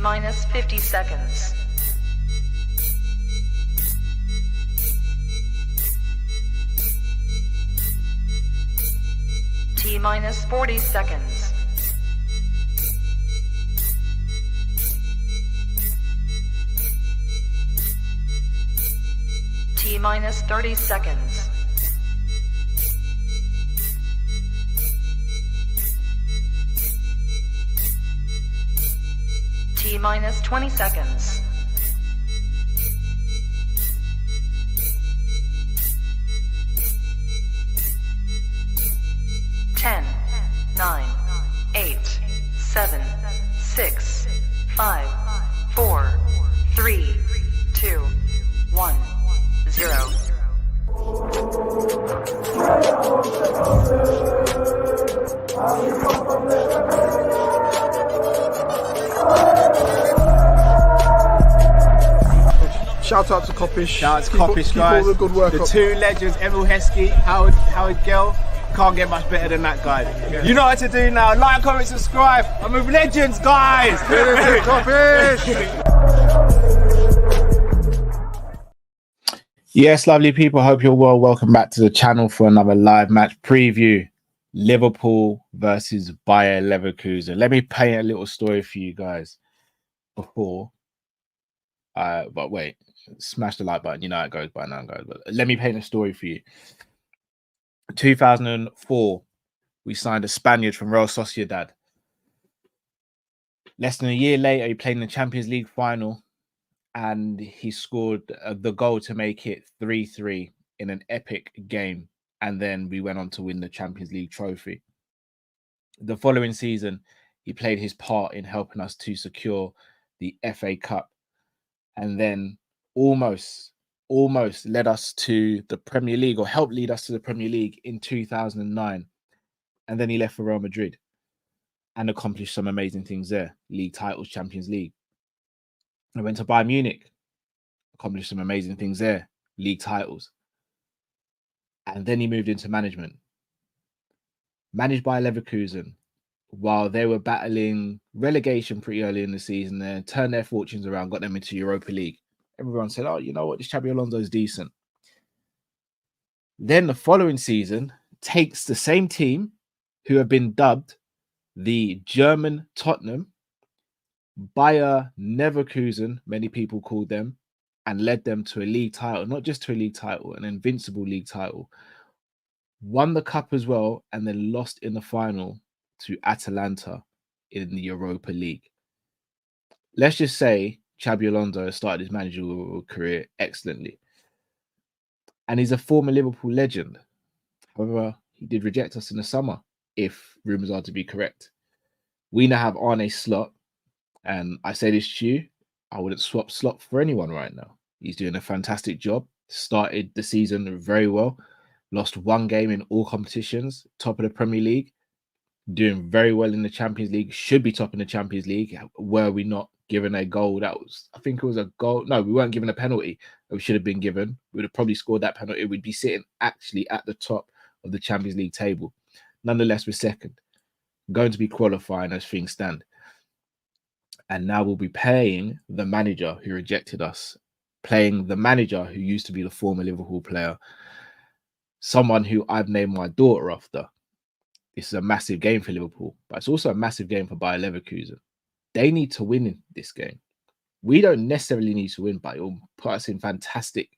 minus 50 seconds. T minus 40 seconds. T minus 30 seconds. T minus 20 seconds. Ten, 9, 8, 7, 6, 5, 4, 3, 2, 1, 0. Shout out to Kop-Ish. Shout out to Kopish, guys. All the good work the up. two legends, Emil Heskey, Howard Gill. Can't get much better than that guy. Yeah. You know what to do now. Like, comment, subscribe. I'm with legends, guys. Kop-Ish. Yes, lovely people. Hope you're well. Welcome back to the channel for another live match preview. Liverpool versus Bayer Leverkusen. Let me paint a little story for you guys before. But wait, smash the like button. You know how it goes by now, guys. But let me paint a story for you. 2004, we signed a Spaniard from Real Sociedad. Less than a year later, he played in the Champions League final and he scored the goal to make it 3-3 in an epic game. And then we went on to win the Champions League trophy. The following season, he played his part in helping us to secure the FA Cup and then almost led us to the Premier League, or helped lead us to the Premier League in 2009. And then he left for Real Madrid and accomplished some amazing things there. League titles, Champions League. I went to Bayern Munich, accomplished some amazing things there. League titles. And then he moved into management. Managed by Leverkusen while they were battling relegation pretty early in the season there, turned their fortunes around, got them into Europa League. Everyone said, oh, you know what, this Chabi Alonso is decent. Then the following season takes the same team who have been dubbed the German Tottenham, Bayer Leverkusen, many people called them, and led them to a league title, not just to a league title, an invincible league title. Won the cup as well, and then lost in the final to Atalanta in the Europa League. Let's just say Chabi Alonso started his managerial career excellently. And he's a former Liverpool legend. However, he did reject us in the summer, if rumours are to be correct. We now have Arne Slot, and I say this to you, I wouldn't swap Slot for anyone right now. He's doing a fantastic job. Started the season very well. Lost one game in all competitions. Top of the Premier League. Doing very well in the Champions League. Should be top in the Champions League. Were we not given a goal? That was, I think it was a goal. No, we weren't given a penalty that we should have been given. We would have probably scored that penalty. We'd be sitting actually at the top of the Champions League table. Nonetheless, we're second. Going to be qualifying as things stand. And now we'll be paying the manager who rejected us. Playing the manager who used to be the former Liverpool player. Someone who I've named my daughter after. This is a massive game for Liverpool, but it's also a massive game for Bayer Leverkusen. They need to win in this game. We don't necessarily need to win, but it will put us in fantastic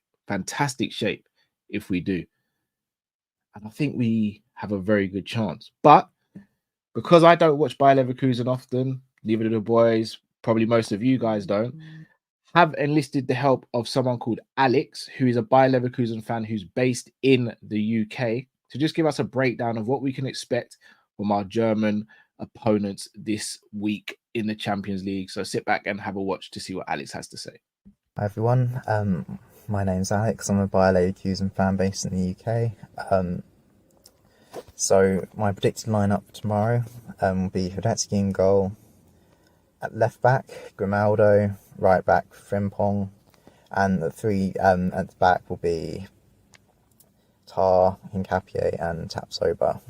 shape if we do. And I think we have a very good chance. But because I don't watch Bayer Leverkusen often, neither do the boys, probably most of you guys don't, have enlisted the help of someone called Alex, who is a Bayer Leverkusen fan who's based in the UK, to just give us a breakdown of what we can expect from our German opponents this week in the Champions League. So sit back and have a watch to see what Alex has to say. Hi everyone, my name's Alex. I'm a Bayer Leverkusen fan based in the UK. So my predicted lineup for tomorrow will be Hradecky in goal, at left back Grimaldo, right back Frimpong, and the three at the back will be Tar, Hincapié and Tapsoba.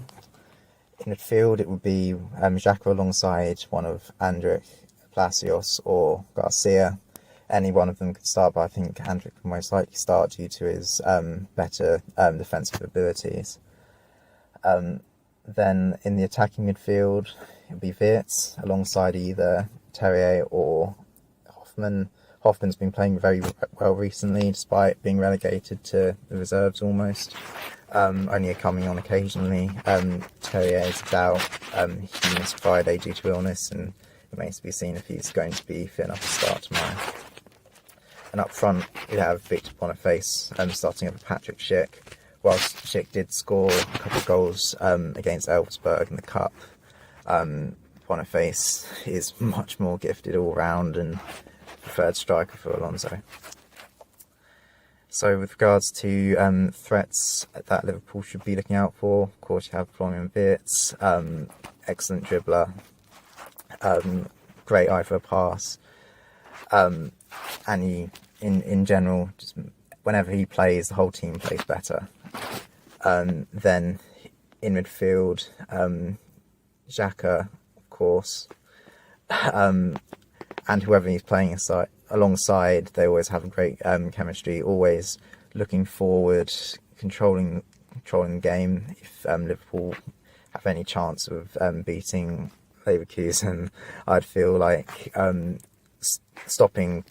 In midfield it would be Xhaka alongside one of Andrić, Palacios or Garcia. Any one of them could start, but I think Handrick will most likely start due to his better defensive abilities. Then in the attacking midfield, it'll be Wirtz alongside either Terrier or Hoffman. Hoffman's been playing very well recently, despite being relegated to the reserves almost. Only coming on occasionally. Terrier is out. He missed Friday due to illness, and it remains to be seen if he's going to be fit enough to start tomorrow. And up front, we have Victor Boniface starting over Patrick Schick. Whilst Schick did score a couple of goals against Elfsberg in the Cup, Boniface is much more gifted all round and preferred striker for Alonso. So with regards to threats that Liverpool should be looking out for, of course you have Florian Wirtz, excellent dribbler, great eye for a pass, and he, in general, just whenever he plays, the whole team plays better. Then in midfield, Xhaka, of course, and whoever he's playing alongside, they always have a great chemistry, always looking forward, controlling the game. If Liverpool have any chance of beating Leverkusen, I'd feel like stopping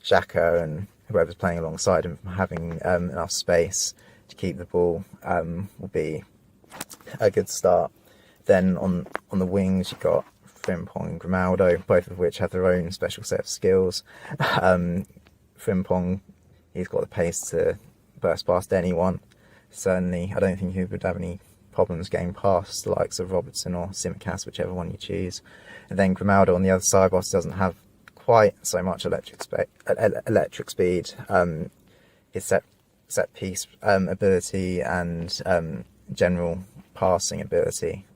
Xhaka and whoever's playing alongside him from having enough space to keep the ball will be a good start. Then on the wings, you've got Frimpong and Grimaldo, both of which have their own special set of skills. Frimpong, he's got the pace to burst past anyone. Certainly, I don't think he would have any problems getting past the likes of Robertson or Tsimikas, whichever one you choose. And then Grimaldo on the other side, whilst he doesn't have quite so much electric speed, his set piece ability and general passing ability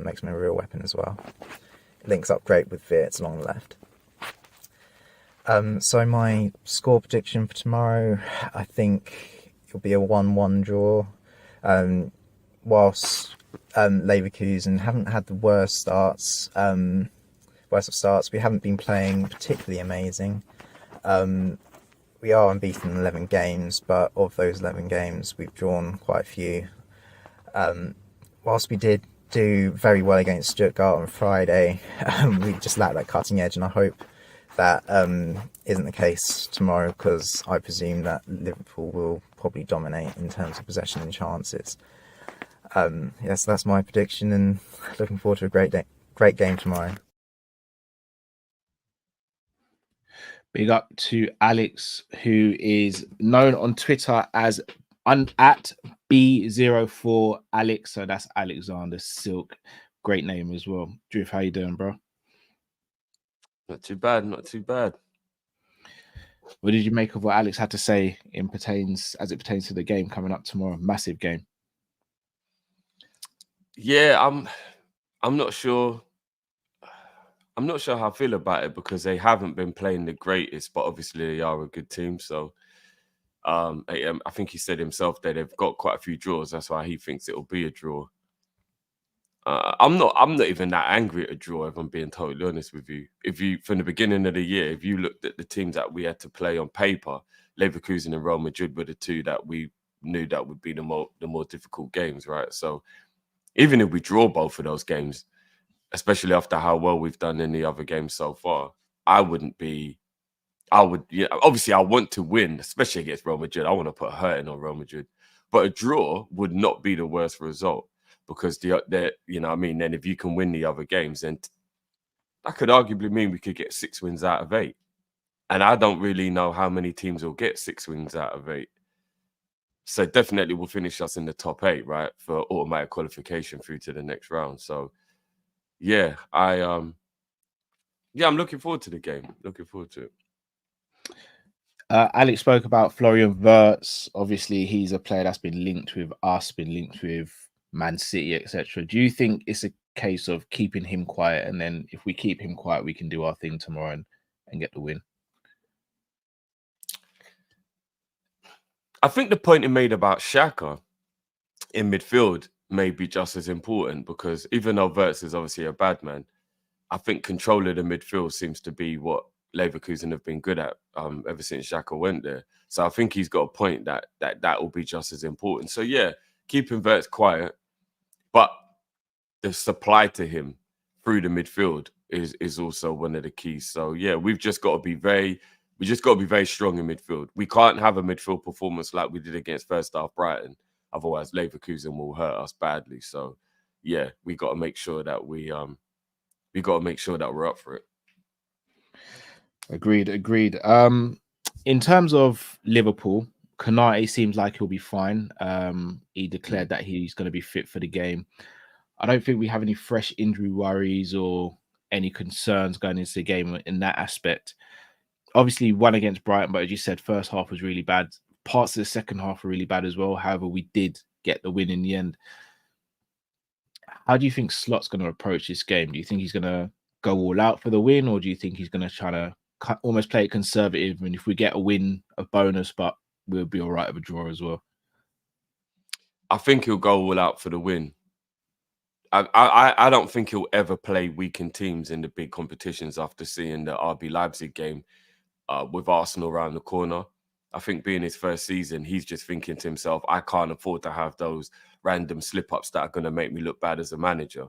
makes him a real weapon as well. Links up great with Wirtz along the left. So my score prediction for tomorrow, I think it'll be a 1-1 draw. Whilst Leverkusen haven't had the worst of starts, we haven't been playing particularly amazing. We are unbeaten in 11 games, but of those 11 games, we've drawn quite a few. Whilst we did do very well against Stuttgart on Friday, we just lack that cutting edge, and I hope that isn't the case tomorrow, because I presume that Liverpool will probably dominate in terms of possession and chances. Yes, that's my prediction, and looking forward to a great game tomorrow. Big up to Alex, who is known on Twitter as at B04 Alex. So that's Alexander Silk. Great name as well. Drift, how you doing, bro? Not too bad, not too bad. What did you make of what Alex had to say as it pertains to the game coming up tomorrow? Massive game. Yeah, I'm not sure. I'm not sure how I feel about it, because they haven't been playing the greatest, but obviously they are a good team. So I think he said himself that they've got quite a few draws. That's why he thinks it'll be a draw. I'm not even that angry at a draw, if I'm being totally honest with you. If you, from the beginning of the year, if you looked at the teams that we had to play on paper, Leverkusen and Real Madrid were the two that we knew that would be the more difficult games, right? So even if we draw both of those games, especially after how well we've done in the other games so far, obviously I want to win, especially against Real Madrid. I want to put a hurting on Real Madrid. But a draw would not be the worst result, because you know what I mean, then if you can win the other games, then that could arguably mean we could get 6 wins out of 8. And I don't really know how many teams will get 6 wins out of 8. So definitely will finish us in the top 8, right, for automatic qualification through to the next round. So yeah, I'm looking forward to the game. Looking forward to it. Alex spoke about Florian Wirtz. Obviously, he's a player that's been linked with us, been linked with Man City, etc. Do you think it's a case of keeping him quiet, and then if we keep him quiet, we can do our thing tomorrow and get the win? I think the point he made about Xhaka in midfield may be just as important, because even though Wirtz is obviously a bad man, I think control of the midfield seems to be what Leverkusen have been good at ever since Xhaka went there. So I think he's got a point that will be just as important. So yeah, keeping Wirtz quiet, but the supply to him through the midfield is also one of the keys. So yeah, we've just got to be very strong in midfield. We can't have a midfield performance like we did against first half Brighton. Otherwise, Leverkusen will hurt us badly. So yeah, we got to make sure that we're up for it. Agreed. In terms of Liverpool, Konate seems like he'll be fine. He declared that he's going to be fit for the game. I don't think we have any fresh injury worries or any concerns going into the game in that aspect. Obviously, won against Brighton, but as you said, first half was really bad. Parts of the second half were really bad as well. However, we did get the win in the end. How do you think Slot's going to approach this game? Do you think he's going to go all out for the win, or do you think he's going to try to almost play it conservative? And if we get a win, a bonus, but we'll be all right with a draw as well? I think he'll go all out for the win. I don't think he'll ever play weakened teams in the big competitions after seeing the RB Leipzig game with Arsenal around the corner. I think being his first season, he's just thinking to himself, I can't afford to have those random slip-ups that are going to make me look bad as a manager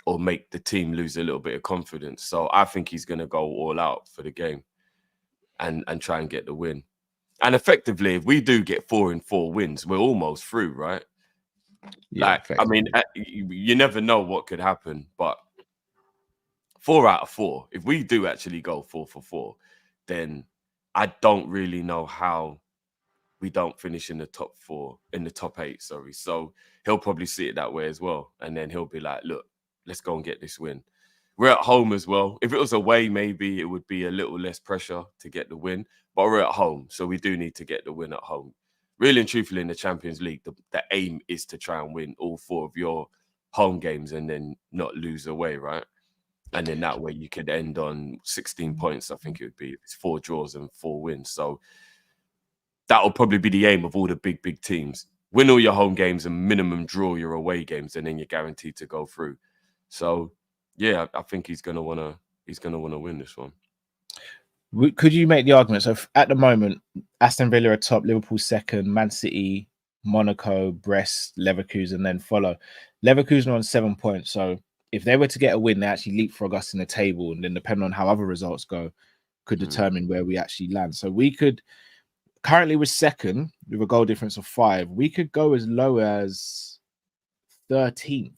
or make the team lose a little bit of confidence. So I think he's going to go all out for the game and try and get the win. And effectively, if we do get 4 in 4 wins, we're almost through, right? Yeah, I mean, you never know what could happen, but 4 out of 4, if we do actually go 4 for 4, then I don't really know how we don't finish in the top 8, sorry. So he'll probably see it that way as well. And then he'll be like, look, let's go and get this win. We're at home as well. If it was away, maybe it would be a little less pressure to get the win, but we're at home. So we do need to get the win at home. Really and truthfully, in the Champions League, the aim is to try and win all 4 of your home games and then not lose away, right? And then that way you could end on 16 points, I think it would be. It's 4 draws and 4 wins. So that will probably be the aim of all the big teams. Win all your home games and minimum draw your away games, and then you're guaranteed to go through. So yeah, I think he's gonna wanna win this one. Could you make the argument? So at the moment, Aston Villa are top, Liverpool second, Man City, Monaco, Brest, Leverkusen then follow. Leverkusen are on 7 points. So if they were to get a win, they actually leapfrog us in the table, and then depending on how other results go, could determine where we actually land. So we could currently we're second with a goal difference of 5. We could go as low as 13th.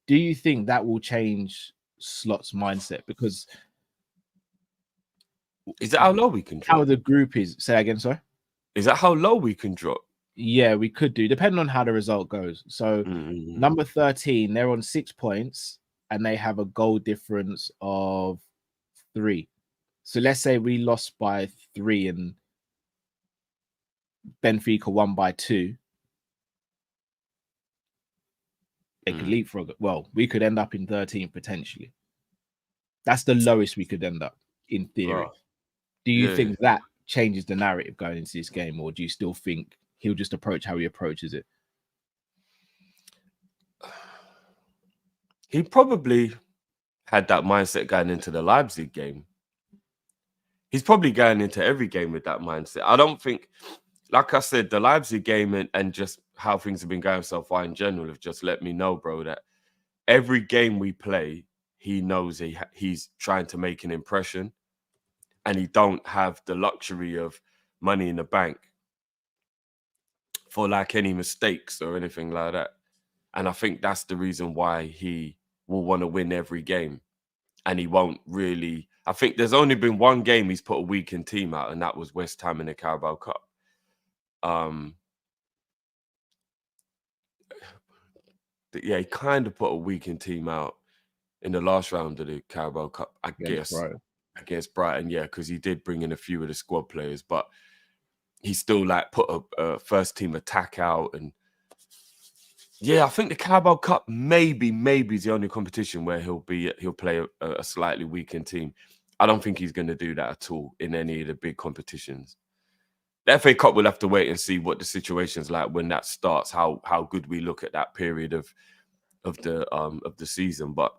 Do you think that will change Slot's mindset? Because is that how low we can drop? How the group is? Say again, sorry. Is that how low we can drop? Yeah, we could do, depending on how the result goes. So number 13, they're on 6 points and they have a goal difference of 3. So let's say we lost by 3 and Benfica won by 2. They could leapfrog it. Well, we could end up in 13th potentially. That's the lowest we could end up in theory. Right. Do you think that changes the narrative going into this game, or do you still think he'll just approach how he approaches it? He probably had that mindset going into the Leipzig game. He's probably going into every game with that mindset. I don't think, like I said, the Leipzig game and just how things have been going so far in general have just let me know, bro, that every game we play, he knows he's trying to make an impression, and he don't have the luxury of money in the bank for like any mistakes or anything like that. And I think that's the reason why he will want to win every game. And he won't really... I think there's only been one game he's put a weakened team out, and that was West Ham in the Carabao Cup. Yeah, he kind of put a weakened team out in the last round of the Carabao Cup, I guess. Against Brighton, yeah, because he did bring in a few of the squad players, but he still like put a first team attack out. And yeah, I think the Carabao Cup maybe is the only competition where he'll play a slightly weakened team. I don't think he's going to do that at all in any of the big competitions. The FA Cup, we'll have to wait and see what the situation's like when that starts, how good we look at that period of the season. But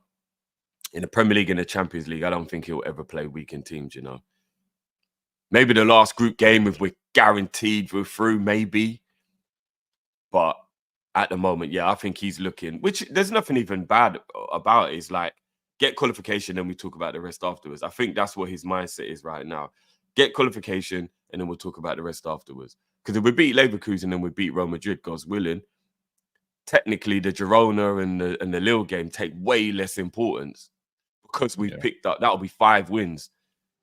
in the Premier League and the Champions League, I don't think he'll ever play weakened teams, you know. Maybe the last group game, if we're guaranteed we're through, maybe. But at the moment, yeah, I think he's looking, which there's nothing even bad about it. It's like, get qualification, and we talk about the rest afterwards. I think that's what his mindset is right now. Get qualification, and then we'll talk about the rest afterwards. Because if we beat Leverkusen and we beat Real Madrid, God's willing, technically the Girona and the Lille game take way less importance because we've picked up, that'll be 5 wins.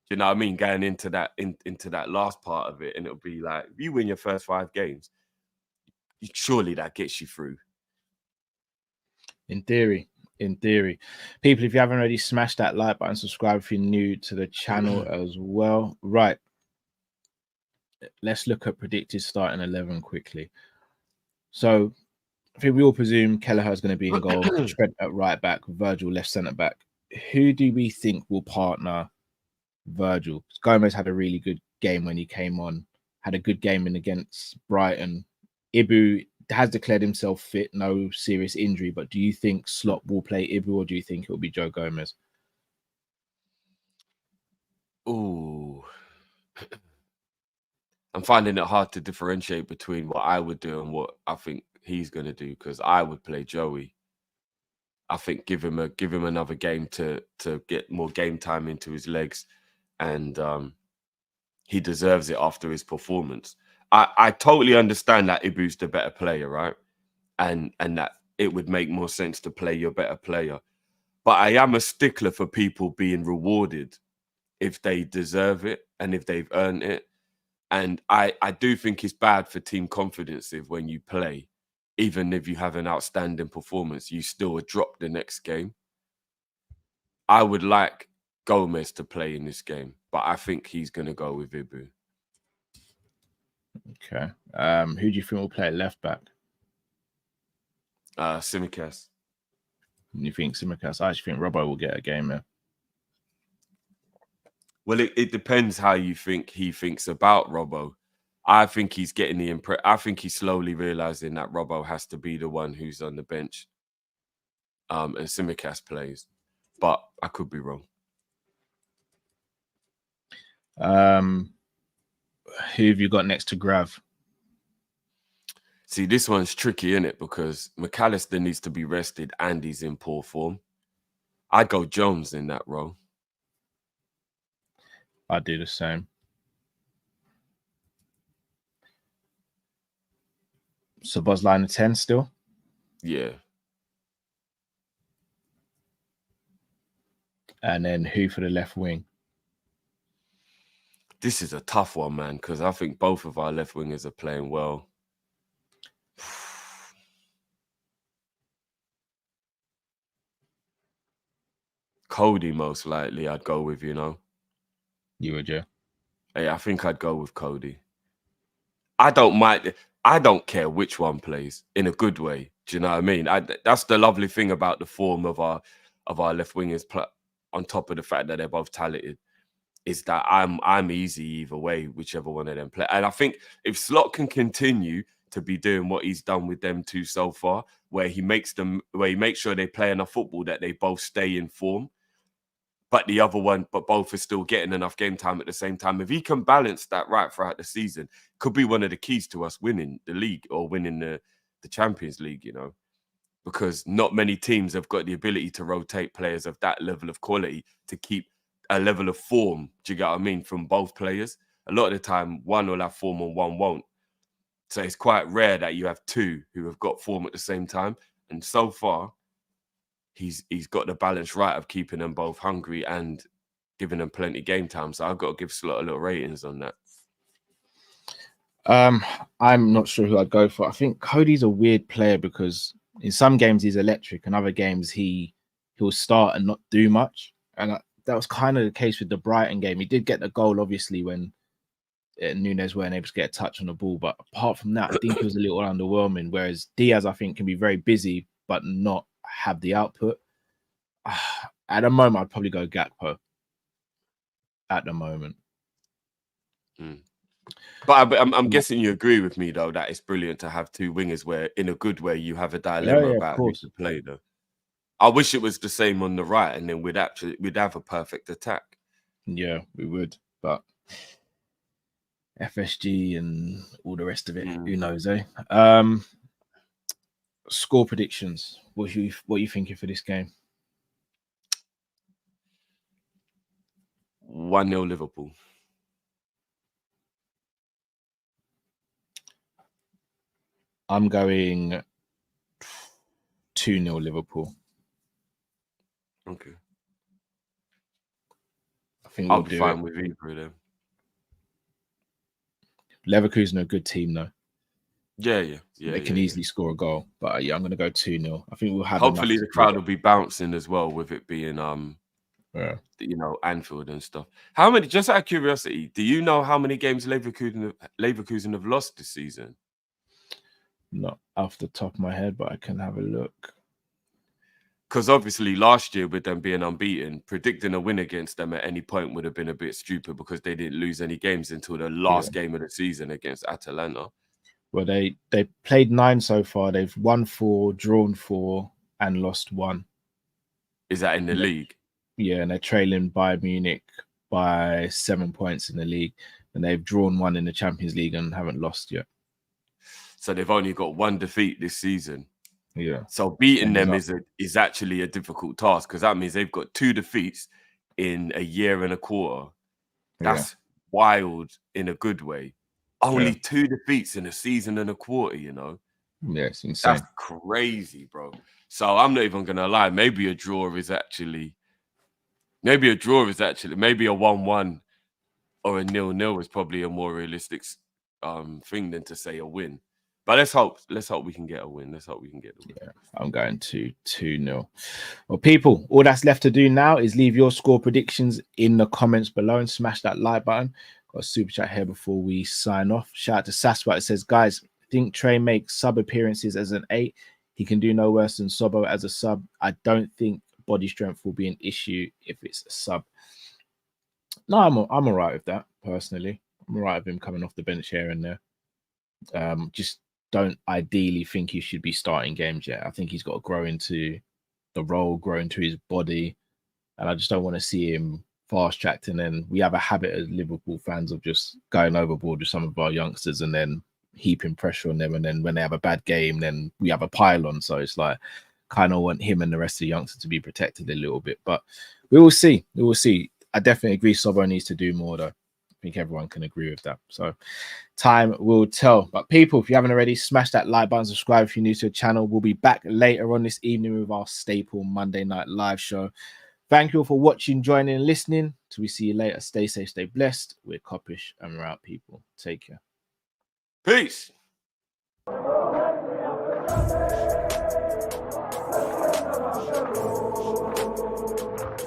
Do you know what I mean? Going into that into that last part of it, and it'll be like, if you win your first 5 games, surely that gets you through. In theory. People, if you haven't already, smash that like button, subscribe if you're new to the channel as well. Right. Let's look at predicted starting 11 quickly. So I think we all presume Kelleher is going to be in goal, Trent at right back, Virgil left centre back. Who do we think will partner Virgil? Gomez had a really good game when he came on, had a good game in against Brighton. Ibu has declared himself fit, no serious injury, but do you think Slot will play Ibu, or do you think it'll be Joe Gomez? Ooh. I'm finding it hard to differentiate between what I would do and what I think he's going to do, because I would play Joey. I think give him another game to get more game time into his legs, and he deserves it after his performance. I totally understand that Ibu's the better player, right? And that it would make more sense to play your better player. But I am a stickler for people being rewarded if they deserve it and if they've earned it. And I do think it's bad for team confidence if when you play, even if you have an outstanding performance, you still drop the next game. I would like Gomez to play in this game, but I think he's going to go with Ibu. Okay. Who do you think will play at left back? Tsimikas. You think Tsimikas? I actually think Robbo will get a game there. Well, it depends how you think he thinks about Robbo. I think he's getting the I think he's slowly realizing that Robbo has to be the one who's on the bench, and Tsimikas plays. But I could be wrong. Who have you got next to Grav? See, this one's tricky, isn't it? Because McAllister needs to be rested and he's in poor form. I'd go Jones in that role. I'd do the same. So Buzz line of 10 still? Yeah. And then who for the left wing? This is a tough one, man, because I think both of our left wingers are playing well. Cody, most likely, I'd go with, you know. You would, yeah? Hey, I think I'd go with Cody. I don't mind. I don't care which one plays in a good way. Do you know what I mean? That's the lovely thing about the form of our left wingers, on top of the fact that they're both talented, is that I'm easy either way, whichever one of them play. And I think if Slot can continue to be doing what he's done with them two so far, where he makes sure they play enough football that they both stay in form, but both are still getting enough game time at the same time. If he can balance that right throughout the season, could be one of the keys to us winning the league or winning the Champions League, you know, because not many teams have got the ability to rotate players of that level of quality to keep a level of form, do you get what I mean, from both players. A lot of the time, one will have form and one won't. So it's quite rare that you have two who have got form at the same time. And so far, he's got the balance right of keeping them both hungry and giving them plenty game time. So I've got to give Slot a little ratings on that. I'm not sure who I'd go for. I think Cody's a weird player because in some games he's electric, and other games he'll start and not do much. And that was kind of the case with the Brighton game. He did get the goal, obviously, when Nunes weren't able to get a touch on the ball. But apart from that, I think it was a little underwhelming. Whereas Diaz, I think, can be very busy but not have the output. At the moment, I'd probably go Gakpo. At the moment. But I'm guessing you agree with me, though, that it's brilliant to have two wingers where, in a good way, you have a dilemma about who to play, though. I wish it was the same on the right, and then we'd have a perfect attack. Yeah, we would, but FSG and all the rest of it, who knows, eh? Score predictions. What are you thinking for this game? 1-0 Liverpool. I'm going 2-0 Liverpool. Okay. I think we'll I'll be do fine it. with either of them. Leverkusen are a good team, though. Yeah. They can easily score a goal. But yeah, I'm going to go 2-0. I think we'll have Hopefully enough the crowd will be bouncing as well, with it being Anfield and stuff. How many? Just out of curiosity, do you know how many games Leverkusen have lost this season? Not off the top of my head, but I can have a look. Because obviously last year, with them being unbeaten, predicting a win against them at any point would have been a bit stupid, because they didn't lose any games until the last game of the season against Atalanta. Well, they played 9 so far. They've won 4, drawn 4, and lost 1. Is that in the league? Yeah, and they're trailing Bayern Munich by 7 points in the league, and they've drawn 1 in the Champions League and haven't lost yet. So they've only got 1 defeat this season. Yeah. So beating them is actually a difficult task, because that means they've got 2 defeats in a year and a quarter. That's wild in a good way. Only 2 defeats in a season and a quarter, you know? Yeah, it's insane. That's crazy, bro. So I'm not even going to lie. Maybe a 1-1 maybe a 1-1 or a 0-0 is probably a more realistic thing than to say a win. But let's hope we can get a win. Let's hope we can get the win. Yeah, I'm going to 2-0. Well, people, all that's left to do now is leave your score predictions in the comments below and smash that like button. Got a super chat here before we sign off. Shout out to Saswat. It says, guys, I think Trey makes sub appearances as an 8. He can do no worse than Sobo as a sub. I don't think body strength will be an issue if it's a sub. No, I'm all right with that, personally. I'm all right with him coming off the bench here and there. Just don't ideally think he should be starting games yet. I think he's got to grow into the role, grow into his body, and I just don't want to see him fast-tracked. And then we have a habit as Liverpool fans of just going overboard with some of our youngsters and then heaping pressure on them, and then when they have a bad game, then we have a pile-on. So it's like, kind of want him and the rest of the youngsters to be protected a little bit, but we will see. I definitely agree Sobo needs to do more, though. I think everyone can agree with that. So time will tell. But people, if you haven't already, smash that like button, subscribe if you're new to the channel. We'll be back later on this evening with our staple Monday night live show. Thank you all for watching, joining, and listening. Till we see you later. Stay safe, stay blessed. We're Kopish and we're out, people. Take care. Peace.